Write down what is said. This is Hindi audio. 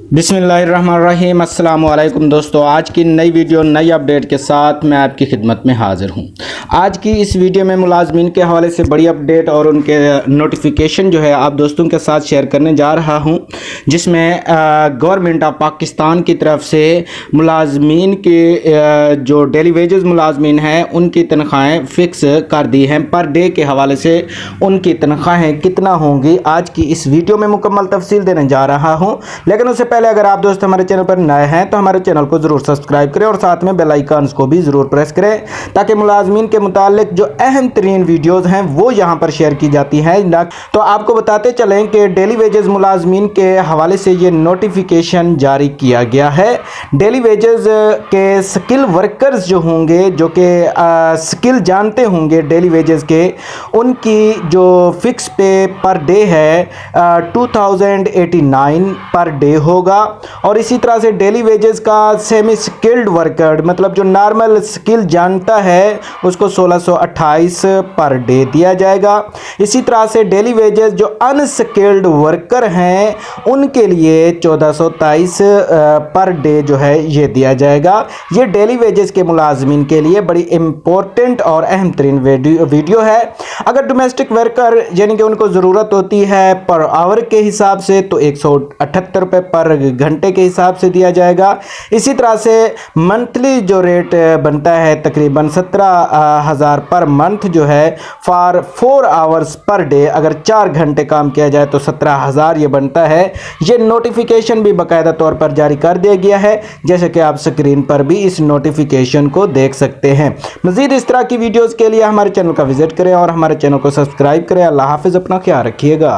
बिस्मिल्लाहिर्रहमानिर्रहीम। अस्सलाम वालेकुम दोस्तों, आज की नई वीडियो नई अपडेट के साथ मैं आपकी खिदमत में हाज़िर हूँ। आज की इस वीडियो में मुलाजमीन के हवाले से बड़ी अपडेट और उनके नोटिफिकेशन जो है आप दोस्तों के साथ शेयर करने जा रहा हूँ, जिसमें गवर्नमेंट ऑफ पाकिस्तान की तरफ से मुलाजमीन के जो डेली वेजेस मुलाजमीन हैं उनकी तनख्वाहें फ़िक्स कर दी हैं। पर डे के हवाले से उनकी तनख्वाहें कितना होंगी आज की इस वीडियो में मुकम्मल तफसील देने जा रहा हूँ। लेकिन उससे पहले अगर आप दोस्त हमारे चैनल पर नए हैं तो हमारे चैनल को ज़रूर सब्सक्राइब करें और साथ में बेल आइकन को भी ज़रूर प्रेस करें, ताकि मुलाजमीन के मुतालिक जो अहम तरीन वीडियोज़ हैं वो यहाँ पर शेयर की जाती हैं। तो आपको बताते चलें कि डेली वेजेस मुलाजमीन के हवाले से ये नोटिफिकेशन जारी किया गया है। डेली वेजेस के स्किल वर्कर्स जो होंगे, जो कि स्किल जानते होंगे डेली वेजेस के, उनकी जो फिक्स पे पर डे है 2089 पर डे होगा। और इसी तरह से डेली वेजेस का सेमी स्किल्ड वर्कर, मतलब जो नॉर्मल स्किल जानता है, उसको 1628 पर डे दिया जाएगा। इसी तरह से डेली वेजेस जो अनस्किल्ड वर्कर हैं उनके लिए 1423 पर डे जो है ये दिया जाएगा। ये डेली वेजेस के मुलाजमीन के लिए बड़ी इंपॉर्टेंट और अहम तरीन वीडियो है। अगर डोमेस्टिक वर्कर यानी कि उनको ज़रूरत होती है पर आवर के हिसाब से तो 178 रुपये पर घंटे के हिसाब से दिया जाएगा। इसी तरह से मंथली जो रेट बनता है तकरीबन 17,000 पर मंथ जो है फॉर 4 आवर्स पर डे। अगर 4 घंटे काम किया जाए तो 17,000 ये बनता है। ये नोटिफिकेशन भी बाकायदा तौर पर जारी कर दिया गया है, जैसे कि आप स्क्रीन पर भी इस नोटिफिकेशन को देख सकते हैं। मज़ीद इस तरह की वीडियोज़ के लिए हमारे चैनल का विजिट करें और हमारे चैनल को सब्सक्राइब करें। अल्लाह हाफ़िज़, अपना ख्याल रखिएगा।